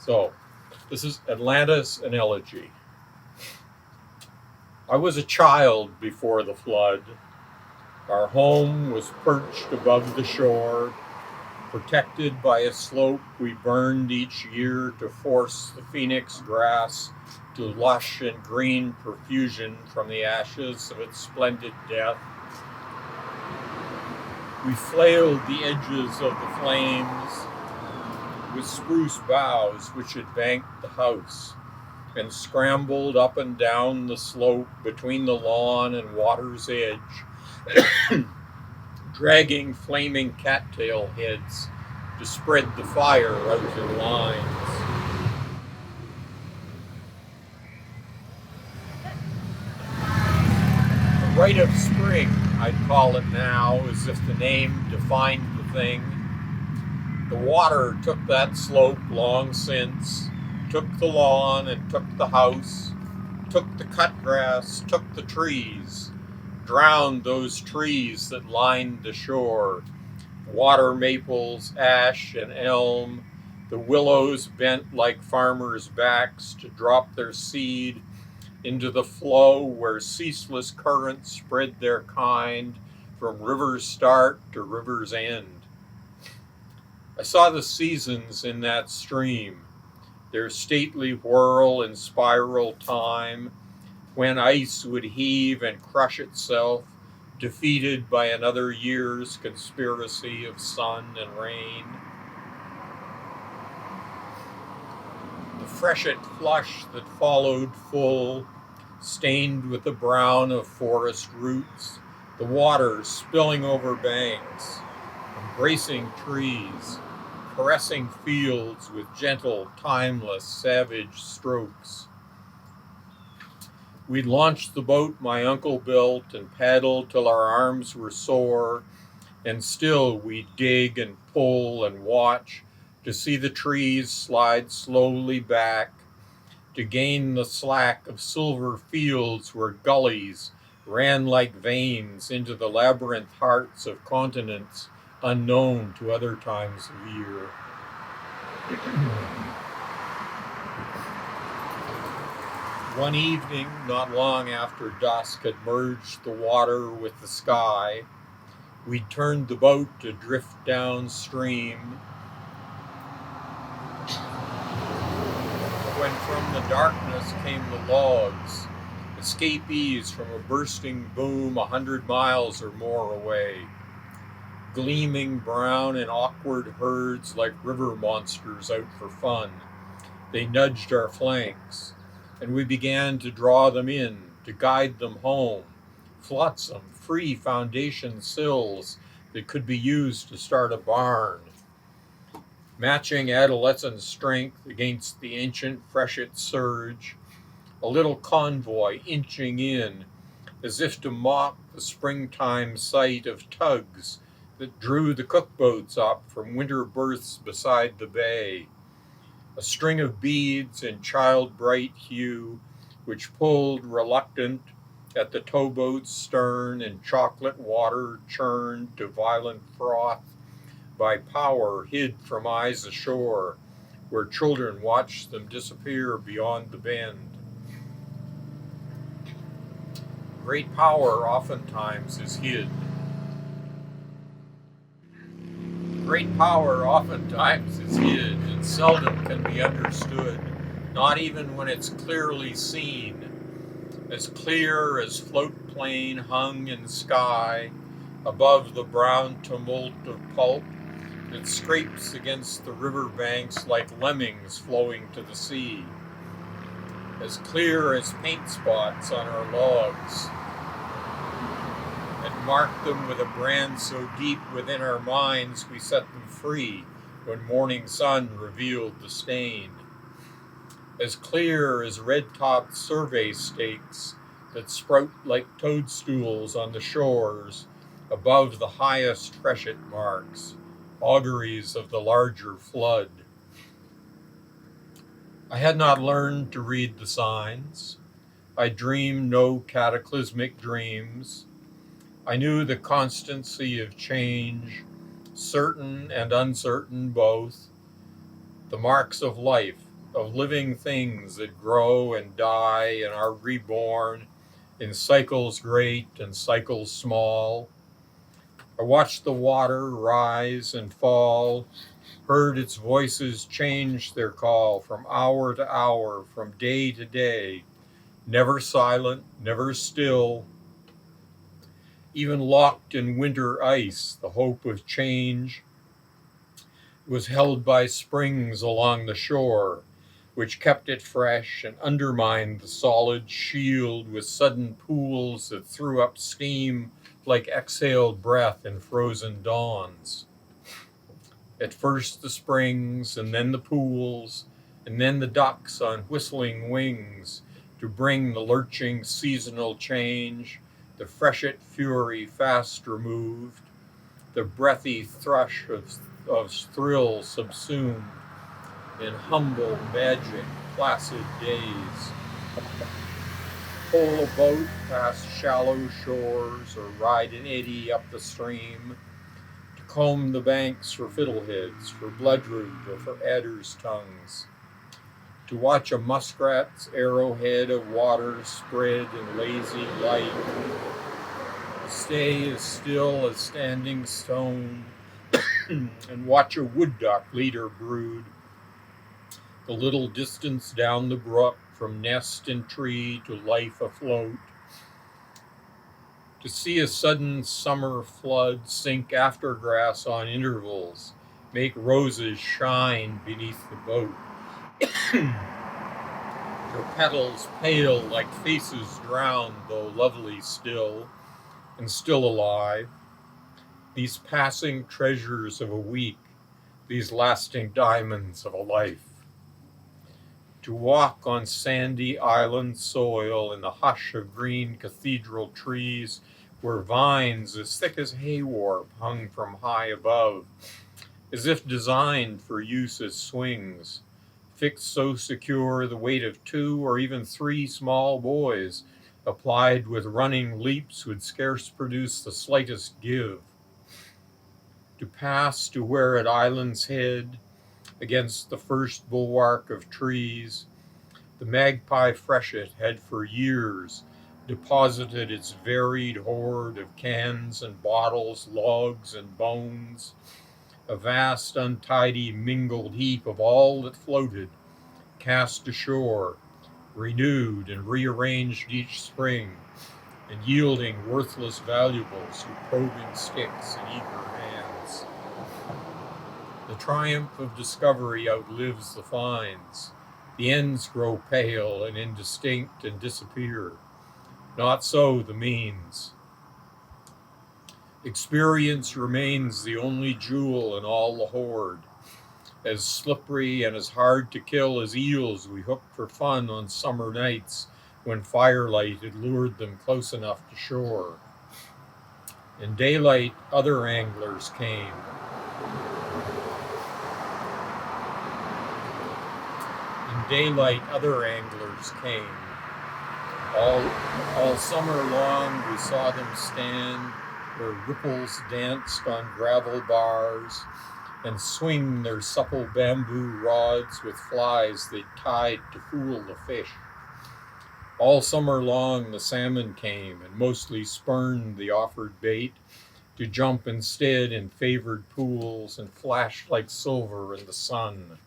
So, this is Atlantis and Elegy. I was a child before the flood. Our home was perched above the shore, protected by a slope we burned each year to force the phoenix grass to lush and green profusion from the ashes of its splendid death. We flailed the edges of the flames with spruce boughs which had banked the house, and scrambled up and down the slope between the lawn and water's edge, dragging flaming cattail heads to spread the fire out in lines. The rite of spring, I'd call it now, as if the name defined the thing. The water took that slope long since, took the lawn and took the house, took the cut grass, took the trees, drowned those trees that lined the shore, water maples, ash, and elm, the willows bent like farmers' backs to drop their seed into the flow where ceaseless currents spread their kind from river's start to river's end. I saw the seasons in that stream, their stately whirl and spiral time, when ice would heave and crush itself, defeated by another year's conspiracy of sun and rain. The freshet flush that followed full, stained with the brown of forest roots, the water spilling over banks, embracing trees, caressing fields with gentle, timeless, savage strokes. We'd launched the boat my uncle built and paddled till our arms were sore, and still we'd dig and pull and watch to see the trees slide slowly back, to gain the slack of silver fields where gullies ran like veins into the labyrinth hearts of continents unknown to other times of year. One evening, not long after dusk had merged the water with the sky, we turned the boat to drift downstream, when from the darkness came the logs, escapees from a bursting boom 100 miles or more away, gleaming brown in awkward herds like river monsters out for fun. They nudged our flanks, and we began to draw them in, to guide them home, flotsam, free foundation sills that could be used to start a barn, matching adolescent strength against the ancient freshet surge, a little convoy inching in, as if to mock the springtime sight of tugs that drew the cookboats up from winter berths beside the bay, a string of beads in child-bright hue, which pulled reluctant at the towboat's stern in chocolate water churned to violent froth by power hid from eyes ashore, where children watched them disappear beyond the bend. Great power oftentimes is hid. Great power oftentimes is hid and seldom can be understood, not even when it's clearly seen, as clear as float plane hung in sky above the brown tumult of pulp that scrapes against the river banks like lemmings flowing to the sea, as clear as paint spots on our logs, and marked them with a brand so deep within our minds we set them free when morning sun revealed the stain, as clear as red-topped survey stakes that sprout like toadstools on the shores above the highest freshet marks, auguries of the larger flood. I had not learned to read the signs. I dreamed no cataclysmic dreams. I knew the constancy of change, certain and uncertain both, the marks of life of living things that grow and die and are reborn in cycles great and cycles small. I watched the water rise and fall, heard its voices change their call from hour to hour, from day to day, never silent, never still. Even locked in winter ice, the hope of change was held by springs along the shore, which kept it fresh and undermined the solid shield with sudden pools that threw up steam like exhaled breath in frozen dawns. At first the springs, and then the pools, and then the ducks on whistling wings to bring the lurching seasonal change, the freshet fury fast removed, the breathy thrush of thrill subsumed in humble, magic, placid days. Pull a boat past shallow shores or ride an eddy up the stream, to comb the banks for fiddleheads, for bloodroot, or for adders' tongues, to watch a muskrat's arrowhead of water spread in lazy light, stay as still as standing stone, and watch a wood duck lead her brood the little distance down the brook from nest and tree to life afloat, to see a sudden summer flood sink aftergrass on intervals, make roses shine beneath the boat, her petals pale like faces drowned though lovely still, and still alive, these passing treasures of a week, these lasting diamonds of a life. To walk on sandy island soil in the hush of green cathedral trees, where vines as thick as haywarp hung from high above, as if designed for use as swings, fixed so secure the weight of 2 or even 3 small boys, applied with running leaps, would scarce produce the slightest give. To pass to where at island's head, against the first bulwark of trees, the magpie freshet had for years deposited its varied hoard of cans and bottles, logs and bones, a vast untidy mingled heap of all that floated, cast ashore, renewed and rearranged each spring, and yielding worthless valuables to probing sticks and eager hands. The triumph of discovery outlives the finds. The ends grow pale and indistinct and disappear. Not so the means. Experience remains the only jewel in all the hoard, as slippery and as hard to kill as eels we hooked for fun on summer nights when firelight had lured them close enough to shore. In daylight, other anglers came. All summer long we saw them stand where ripples danced on gravel bars and swing their supple bamboo rods with flies they tied to fool the fish. All summer long the salmon came and mostly spurned the offered bait, to jump instead in favored pools and flash like silver in the sun.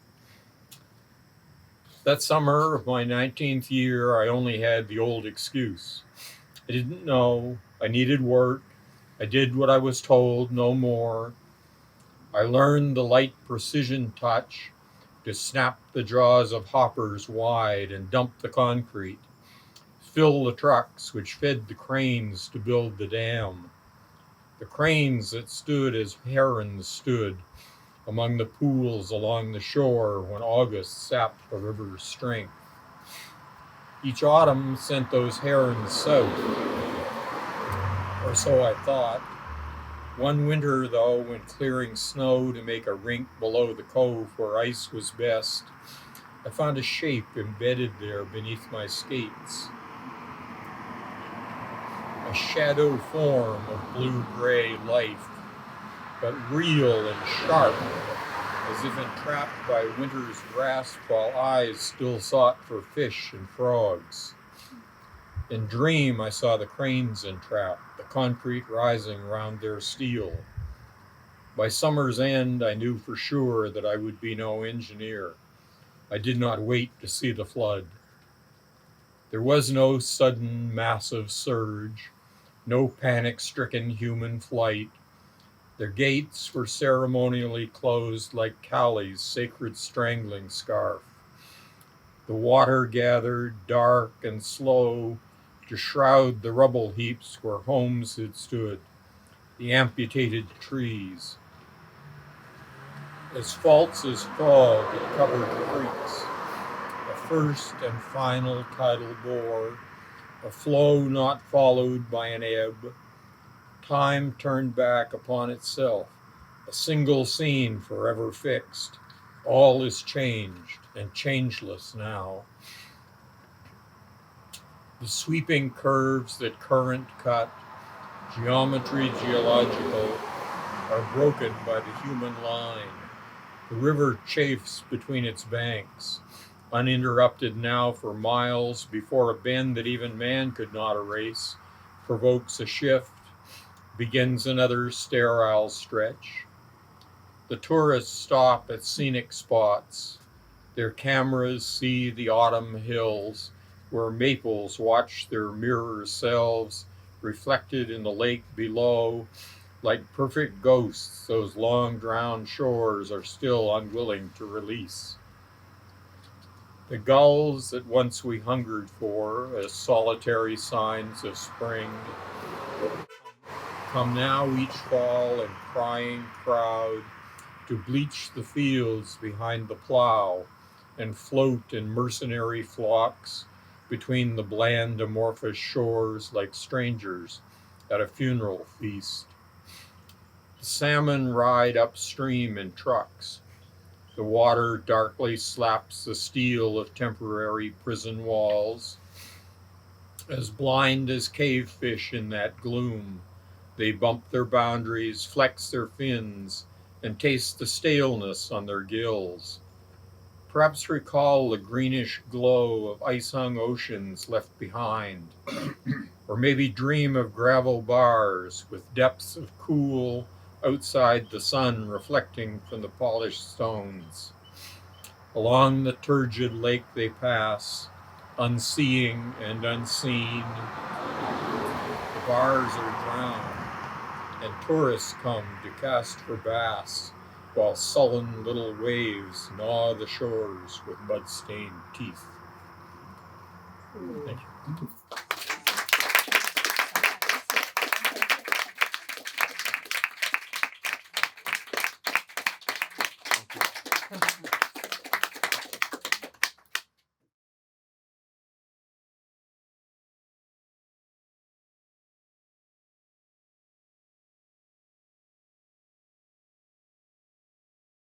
That summer of my 19th year, I only had the old excuse. I didn't know. I needed work. I did what I was told, no more. I learned the light precision touch to snap the jaws of hoppers wide and dump the concrete, fill the trucks which fed the cranes to build the dam. The cranes that stood as herons stood among the pools along the shore when August sapped the river's strength. Each autumn sent those herons south, or so I thought. One winter, though, when clearing snow to make a rink below the cove where ice was best, I found a shape embedded there beneath my skates. A shadow form of blue-gray life, but real and sharp, as if entrapped by winter's grasp, while eyes still sought for fish and frogs. In dream I saw the cranes entrapped, the concrete rising round their steel. By summer's end I knew for sure that I would be no engineer. I did not wait to see the flood. There was no sudden massive surge, no panic-stricken human flight. Their gates were ceremonially closed like Kali's sacred strangling scarf. The water gathered, dark and slow, to shroud the rubble heaps where homes had stood, the amputated trees. As false as fog, it covered the creeks, a first and final tidal bore, a flow not followed by an ebb. Time turned back upon itself, a single scene forever fixed. All is changed and changeless now. The sweeping curves that current cut, geometry geological, are broken by the human line. The river chafes between its banks, uninterrupted now for miles before a bend that even man could not erase, provokes a shift, begins another sterile stretch. The tourists stop at scenic spots. Their cameras see the autumn hills, where maples watch their mirror selves reflected in the lake below. Like perfect ghosts, those long-drowned shores are still unwilling to release. The gulls that once we hungered for as solitary signs of spring come now each fall in crying crowd to bleach the fields behind the plow and float in mercenary flocks between the bland amorphous shores like strangers at a funeral feast. The salmon ride upstream in trucks. The water darkly slaps the steel of temporary prison walls. As blind as cave fish in that gloom, they bump their boundaries, flex their fins, and taste the staleness on their gills. Perhaps recall the greenish glow of ice-hung oceans left behind, or maybe dream of gravel bars with depths of cool outside the sun reflecting from the polished stones. Along the turgid lake they pass, unseeing and unseen. The bars are drowned, and tourists come to cast for bass, while sullen little waves gnaw the shores with mud-stained teeth. Thank you.